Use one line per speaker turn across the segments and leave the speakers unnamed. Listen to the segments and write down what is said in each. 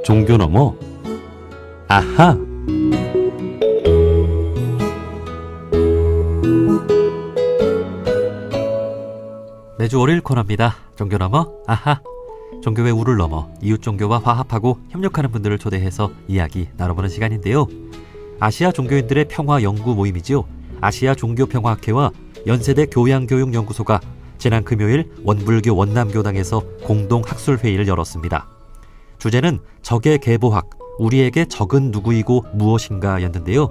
종교 넘어 아하. 매주 월요일 코너입니다. 종교 넘어 아하. 종교의 우를 넘어 이웃 종교와 화합하고 협력하는 분들을 초대해서 이야기 나눠보는 시간인데요. 아시아 종교인들의 평화 연구 모임이지요. 아시아 종교평화학회와 연세대 교양교육연구소가 지난 금요일 원불교 원남교당에서 공동 학술회의를 열었습니다. 주제는 적의 계보학, 우리에게 적은 누구이고 무엇인가였는데요.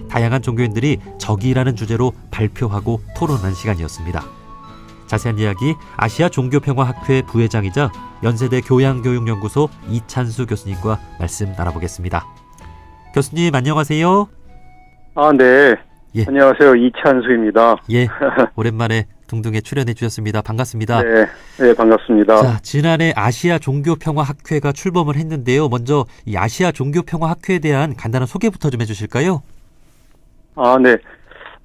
다양한 종교인들이 적이라는 주제로 발표하고 토론한 시간이었습니다. 자세한 이야기 아시아 종교평화학회 부회장이자 연세대 교양교육연구소 이찬수 교수님과 말씀 나눠보겠습니다. 교수님 안녕하세요.
네.
예.
안녕하세요. 이찬수입니다.
예, 오랜만에 둥둥에 출연해 주셨습니다. 반갑습니다.
네, 반갑습니다.
자, 지난해 아시아 종교평화학회가 출범을 했는데요. 먼저 이 아시아 종교평화학회에 대한 간단한 소개부터 좀 해주실까요?
네.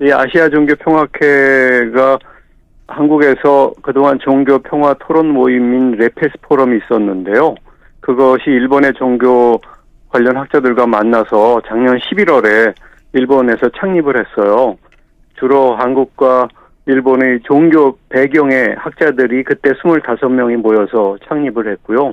이 아시아 종교평화학회가 한국에서 그동안 종교평화 토론 모임인 레페스 포럼이 있었는데요. 그것이 일본의 종교 관련 학자들과 만나서 작년 11월에 일본에서 창립을 했어요. 주로 한국과 일본의 종교 배경의 학자들이 그때 25명이 모여서 창립을 했고요.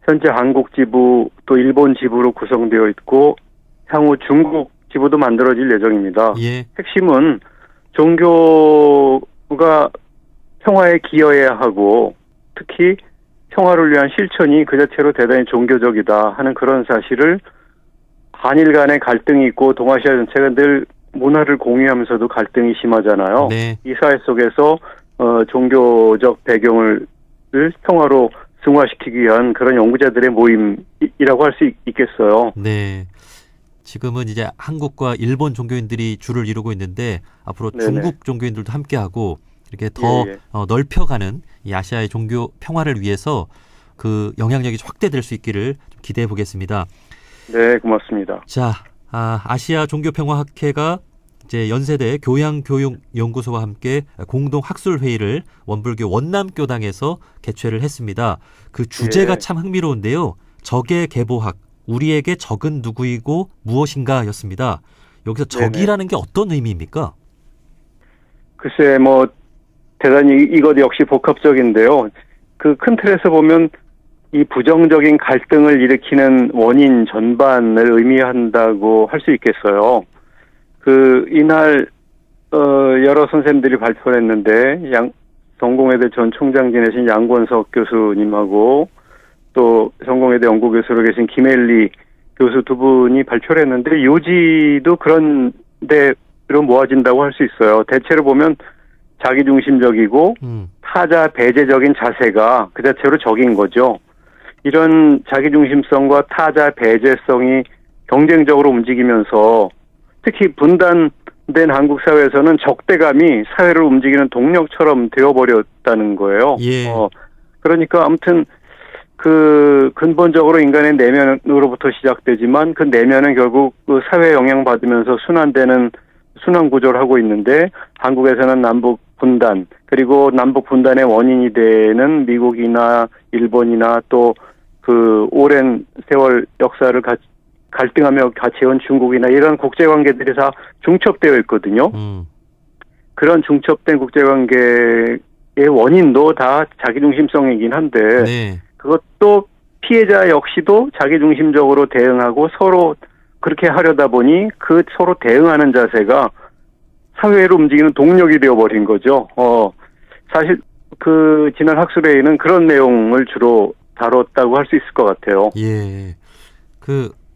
현재 한국 지부 또 일본 지부로 구성되어 있고 향후 중국 지부도 만들어질 예정입니다.
예.
핵심은 종교가 평화에 기여해야 하고 특히 평화를 위한 실천이 그 자체로 대단히 종교적이다 하는 그런 사실을 한일 간의 갈등이 있고 동아시아 전체가 늘 문화를 공유하면서도 갈등이 심하잖아요.
네.
이 사회 속에서 종교적 배경을 평화로 승화시키기 위한 그런 연구자들의 모임이라고 할 수 있겠어요.
네. 지금은 이제 한국과 일본 종교인들이 주를 이루고 있는데 앞으로
네네.
중국 종교인들도 함께하고 이렇게 더 넓혀가는 이 아시아의 종교 평화를 위해서 그 영향력이 확대될 수 있기를 기대해 보겠습니다.
네, 고맙습니다.
자, 아시아 종교평화학회가 이제 연세대 교양교육연구소와 함께 공동 학술회의를 원불교 원남교당에서 개최를 했습니다. 그 주제가 참 흥미로운데요. 적의 계보학, 우리에게 적은 누구이고 무엇인가였습니다. 여기서 적이라는 게 어떤 의미입니까?
글쎄, 대단히 이것 역시 복합적인데요. 그 큰 틀에서 보면 이 부정적인 갈등을 일으키는 원인 전반을 의미한다고 할 수 있겠어요. 이날, 여러 선생님들이 발표를 했는데, 성공회대 전 총장 지내신 양권석 교수님하고, 또 성공회대 연구교수로 계신 김엘리 교수 두 분이 발표를 했는데, 요지도 그런 데로 모아진다고 할 수 있어요. 대체로 보면 자기중심적이고, 타자 배제적인 자세가 그 자체로 적인 거죠. 이런 자기중심성과 타자 배제성이 경쟁적으로 움직이면서 특히 분단된 한국 사회에서는 적대감이 사회를 움직이는 동력처럼 되어버렸다는 거예요.
예.
그러니까 아무튼 근본적으로 인간의 내면으로부터 시작되지만 그 내면은 결국 그 사회에 영향받으면서 순환 구조를 하고 있는데 한국에서는 남북 분단 그리고 남북 분단의 원인이 되는 미국이나 일본이나 또 오랜 세월 역사를 갈등하며 같이 해온 중국이나 이런 국제관계들이 다 중첩되어 있거든요. 그런 중첩된 국제관계의 원인도 다 자기중심성이긴 한데 그것도 피해자 역시도 자기중심적으로 대응하고 서로 그렇게 하려다 보니 그 서로 대응하는 자세가 사회를 움직이는 동력이 되어버린 거죠. 사실 지난 학술회의는 그런 내용을 주로 다뤘다고 할 수 있을 것 같아요.
예.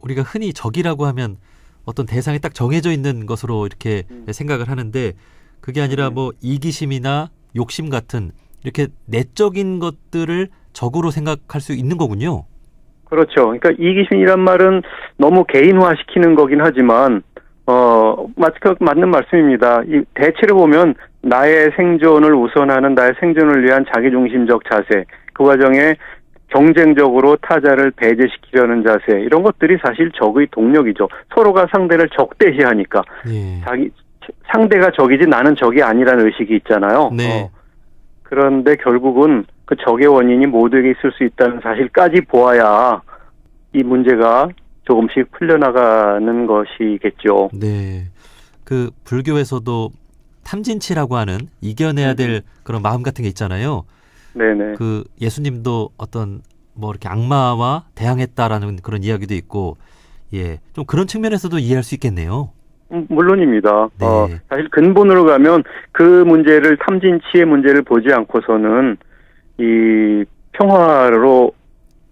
우리가 흔히 적이라고 하면 어떤 대상이 딱 정해져 있는 것으로 이렇게 생각을 하는데 그게 아니라 이기심이나 욕심 같은 이렇게 내적인 것들을 적으로 생각할 수 있는 거군요.
그렇죠. 그러니까 이기심이란 말은 너무 개인화시키는 거긴 하지만 맞는 말씀입니다. 대체로 보면 나의 생존을 우선하는 나의 생존을 위한 자기중심적 자세, 그 과정에 경쟁적으로 타자를 배제시키려는 자세, 이런 것들이 사실 적의 동력이죠. 서로가 상대를 적대시하니까. 상대가 적이지 나는 적이 아니라는 의식이 있잖아요.
네.
그런데 결국은 그 적의 원인이 모두에게 있을 수 있다는 사실까지 보아야 이 문제가 조금씩 풀려나가는 것이겠죠.
네. 그 불교에서도 탐진치라고 하는 이겨내야 될 그런 마음 같은 게 있잖아요.
네네.
그 예수님도 어떤 뭐 이렇게 악마와 대항했다라는 그런 이야기도 있고, 예, 좀 그런 측면에서도 이해할 수 있겠네요.
물론입니다.
네.
사실 근본으로 가면 그 문제를 탐진치의 문제를 보지 않고서는 이 평화로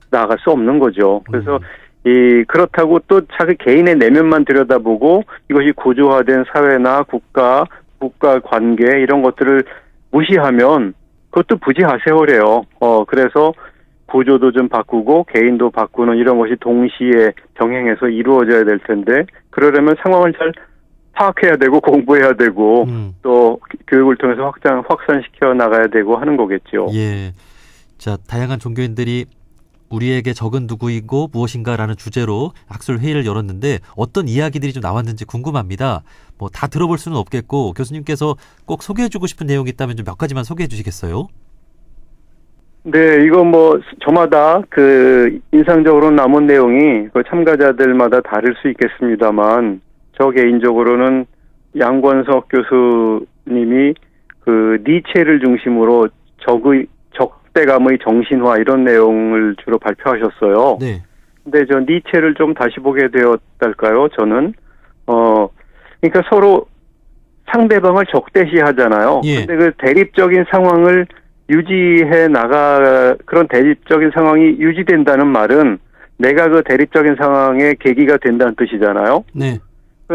나아갈 수 없는 거죠. 그래서 그렇다고 또 자기 개인의 내면만 들여다보고 이것이 구조화된 사회나 국가 관계 이런 것들을 무시하면 그것도 부지하세요래요. 그래서 구조도 좀 바꾸고 개인도 바꾸는 이런 것이 동시에 병행해서 이루어져야 될 텐데 그러려면 상황을 잘 파악해야 되고 공부해야 되고 또 교육을 통해서 확산시켜 나가야 되고 하는 거겠죠.
예. 자, 다양한 종교인들이 우리에게 적은 누구이고 무엇인가라는 주제로 학술 회의를 열었는데 어떤 이야기들이 좀 나왔는지 궁금합니다. 뭐 다 들어볼 수는 없겠고 교수님께서 꼭 소개해주고 싶은 내용이 있다면 좀 몇 가지만 소개해 주시겠어요?
네, 이거 뭐 저마다 그 인상적으로 남은 내용이 그 참가자들마다 다를 수 있겠습니다만 저 개인적으로는 양권석 교수님이 그 니체를 중심으로 적대감의 정신화 이런 내용을 주로 발표하셨어요.
네.
근데 저 니체를 좀 다시 보게 되었달까요? 저는 그러니까 서로 상대방을 적대시하잖아요.
예.
근데 그 대립적인 상황을 그런 대립적인 상황이 유지된다는 말은 내가 그 대립적인 상황의 계기가 된다는 뜻이잖아요.
네.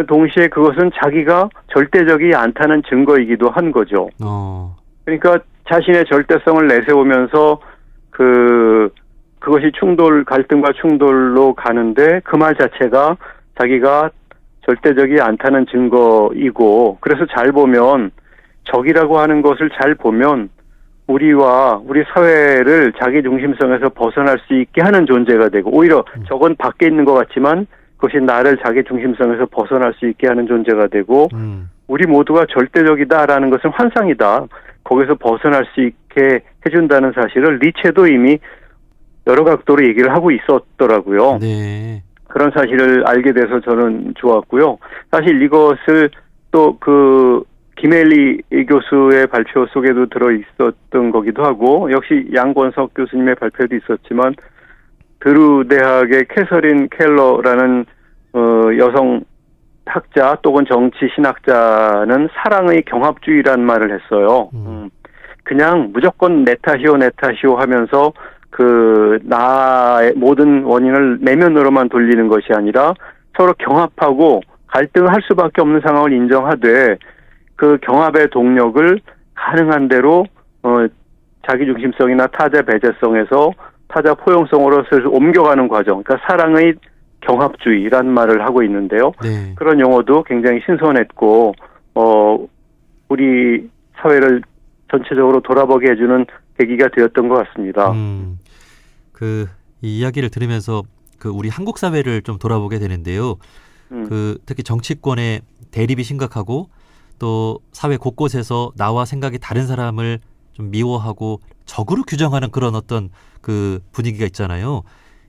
동시에 그것은 자기가 절대적이 않다는 증거이기도 한 거죠. 그러니까 자신의 절대성을 내세우면서 그것이 갈등과 충돌로 가는데 그 말 자체가 자기가 절대적이 않다는 증거이고 그래서 잘 보면 적이라고 하는 것을 잘 보면 우리와 우리 사회를 자기 중심성에서 벗어날 수 있게 하는 존재가 되고 오히려 적은 밖에 있는 것 같지만 그것이 나를 자기 중심성에서 벗어날 수 있게 하는 존재가 되고 우리 모두가 절대적이다라는 것은 환상이다. 거기서 벗어날 수 있게 해준다는 사실을 니체도 이미 여러 각도로 얘기를 하고 있었더라고요.
네.
그런 사실을 알게 돼서 저는 좋았고요. 사실 이것을 또 김혜리 교수의 발표 속에도 들어 있었던 거기도 하고 역시 양권석 교수님의 발표도 있었지만 드루 대학의 캐서린 켈러라는 여성 학자 또는 정치 신학자는 사랑의 경합주의란 말을 했어요. 그냥 무조건 내 탓이오 하면서 나의 모든 원인을 내면으로만 돌리는 것이 아니라 서로 경합하고 갈등을 할 수밖에 없는 상황을 인정하되 그 경합의 동력을 가능한 대로 자기 중심성이나 타자 배제성에서 타자 포용성으로 옮겨가는 과정. 그러니까 사랑의 경합주의란 말을 하고 있는데요.
네.
그런 용어도 굉장히 신선했고 우리 사회를 전체적으로 돌아보게 해주는 계기가 되었던 것 같습니다.
이 이야기를 들으면서 우리 한국 사회를 좀 돌아보게 되는데요. 특히 정치권의 대립이 심각하고 또 사회 곳곳에서 나와 생각이 다른 사람을 좀 미워하고 적으로 규정하는 그런 어떤 분위기가 있잖아요.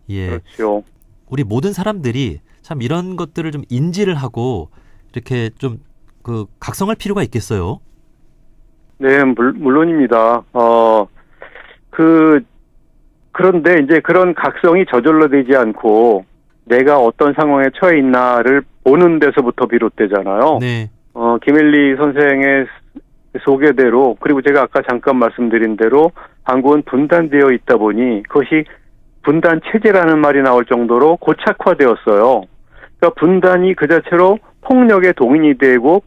예.
그렇죠.
우리 모든 사람들이 참 이런 것들을 좀 인지를 하고 이렇게 좀 각성할 필요가 있겠어요.
네, 물론입니다. 그런데 이제 그런 각성이 저절로 되지 않고 내가 어떤 상황에 처해 있나를 보는 데서부터 비롯되잖아요.
네.
김일리 선생의 소개대로 그리고 제가 아까 잠깐 말씀드린 대로 한국은 분단되어 있다 보니 그것이 분단 체제라는 말이 나올 정도로 고착화되었어요. 그러니까 분단이 그 자체로 폭력의 동인이 되고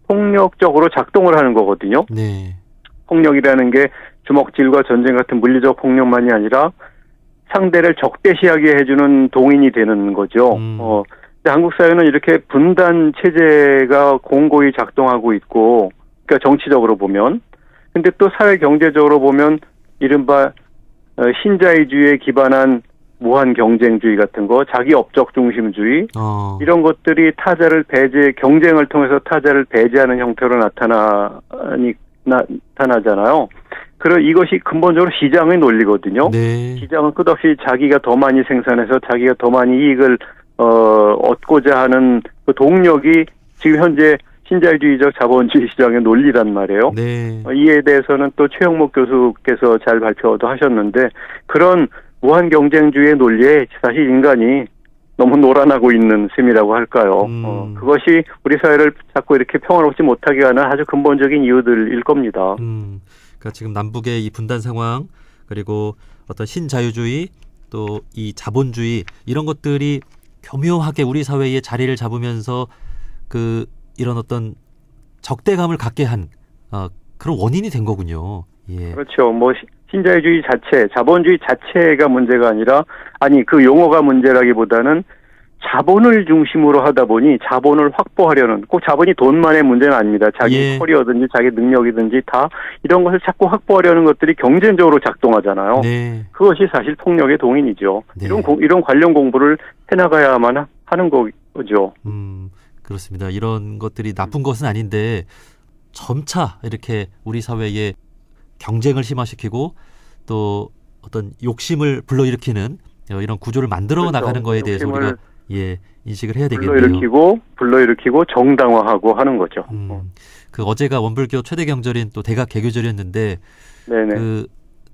폭력적으로 작동을 하는 거거든요.
네.
폭력이라는 게 주먹질과 전쟁 같은 물리적 폭력만이 아니라 상대를 적대시하게 해주는 동인이 되는 거죠. 근데 한국 사회는 이렇게 분단 체제가 공고히 작동하고 있고, 그러니까 정치적으로 보면, 근데 또 사회 경제적으로 보면 이른바 신자유주의에 기반한 무한 경쟁주의 같은 거, 자기 업적 중심주의 이런 것들이 경쟁을 통해서 타자를 배제하는 형태로 나타나잖아요. 이것이 근본적으로 시장의 논리거든요.
네.
시장은 끝없이 자기가 더 많이 생산해서 자기가 더 많이 이익을 얻고자 하는 그 동력이 지금 현재 신자유주의적 자본주의 시장의 논리란 말이에요.
네.
이에 대해서는 또 최영목 교수께서 잘 발표도 하셨는데 그런 무한 경쟁주의의 논리에 사실 인간이 너무 놀아나고 있는 셈이라고 할까요. 그것이 우리 사회를 자꾸 이렇게 평화롭지 못하게 하는 아주 근본적인 이유들일 겁니다.
그러니까 지금 남북의 이 분단 상황 그리고 어떤 신자유주의 또 이 자본주의 이런 것들이 교묘하게 우리 사회에 자리를 잡으면서 이런 어떤 적대감을 갖게 한 그런 원인이 된 거군요. 예.
그렇죠. 신자유주의 자체, 자본주의 자체가 문제가 아니라 그 용어가 문제라기보다는 자본을 중심으로 하다 보니 자본을 확보하려는 꼭 자본이 돈만의 문제는 아닙니다. 자기
예.
커리어든지 자기 능력이든지 다 이런 것을 자꾸 확보하려는 것들이 경쟁적으로 작동하잖아요.
네.
그것이 사실 폭력의 동인이죠.
네.
이런 관련 공부를 해나가야만 하는 거죠.
그렇습니다. 이런 것들이 나쁜 것은 아닌데 점차 이렇게 우리 사회에 경쟁을 심화시키고 또 어떤 욕심을 불러일으키는 이런 구조를 만들어
그렇죠.
나가는 거에 대해서 우리가 인식을 해야 되겠네요.
불러일으키고 정당화하고 하는 거죠.
어제가 원불교 최대 경절인 또 대각 개교절이었는데
네네.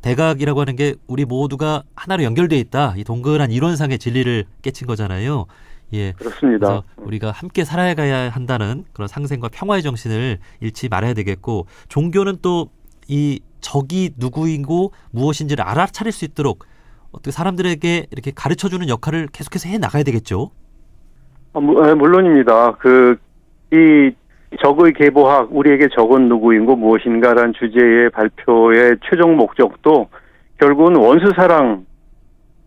대각이라고 하는 게 우리 모두가 하나로 연결돼 있다. 이 동그란 이론상의 진리를 깨친 거잖아요. 예.
그렇습니다.
그래서 우리가 함께 살아가야 한다는 그런 상생과 평화의 정신을 잃지 말아야 되겠고 종교는 또 이 적이 누구이고 무엇인지를 알아차릴 수 있도록 어떻게 사람들에게 이렇게 가르쳐주는 역할을 계속해서 해 나가야 되겠죠.
물론입니다. 이 적의 계보학, 우리에게 적은 누구인고 무엇인가라는 주제의 발표의 최종 목적도 결국은 원수사랑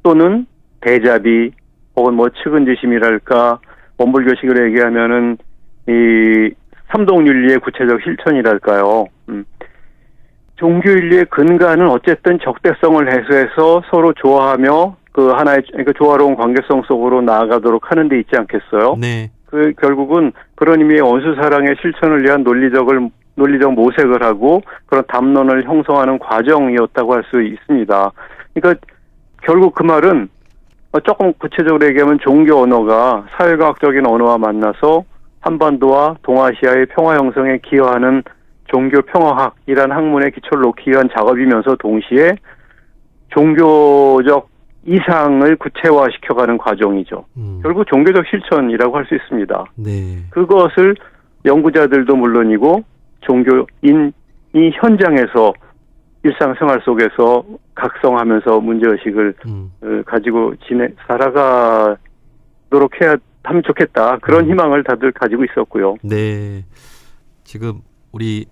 또는 대자비 혹은 측은지심이랄까 원불교식으로 얘기하면은 이 삼동윤리의 구체적 실천이랄까요. 종교윤리의 근간은 어쨌든 적대성을 해소해서 서로 좋아하며 하나의 조화로운 관계성 속으로 나아가도록 하는 데 있지 않겠어요?
네.
결국은 그런 의미의 원수사랑의 실천을 위한 논리적 모색을 하고 그런 담론을 형성하는 과정이었다고 할 수 있습니다. 그러니까 결국 그 말은 조금 구체적으로 얘기하면 종교 언어가 사회과학적인 언어와 만나서 한반도와 동아시아의 평화 형성에 기여하는 종교 평화학이라는 학문의 기초를 놓기 위한 작업이면서 동시에 종교적 이상을 구체화시켜가는 과정이죠. 결국 종교적 실천이라고 할 수 있습니다.
네.
그것을 연구자들도 물론이고 종교인이 현장에서 일상생활 속에서 각성하면서 문제의식을 가지고 살아가도록 하면 좋겠다. 그런 희망을 다들 가지고 있었고요.
네. 지금 우리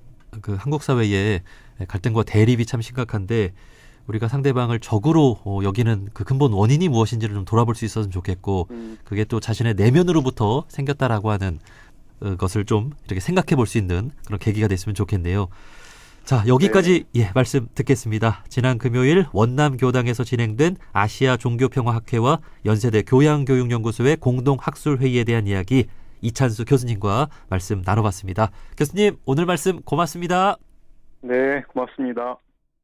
한국 사회에 갈등과 대립이 참 심각한데 우리가 상대방을 적으로 여기는 그 근본 원인이 무엇인지를 좀 돌아볼 수 있었으면 좋겠고 그게 또 자신의 내면으로부터 생겼다라고 하는 것을 좀 이렇게 생각해 볼 수 있는 그런 계기가 됐으면 좋겠네요. 자, 여기까지 말씀 듣겠습니다. 지난 금요일 원남교당에서 진행된 아시아 종교평화학회와 연세대 교양교육연구소의 공동학술회의에 대한 이야기 이찬수 교수님과 말씀 나눠봤습니다. 교수님, 오늘 말씀 고맙습니다.
네, 고맙습니다.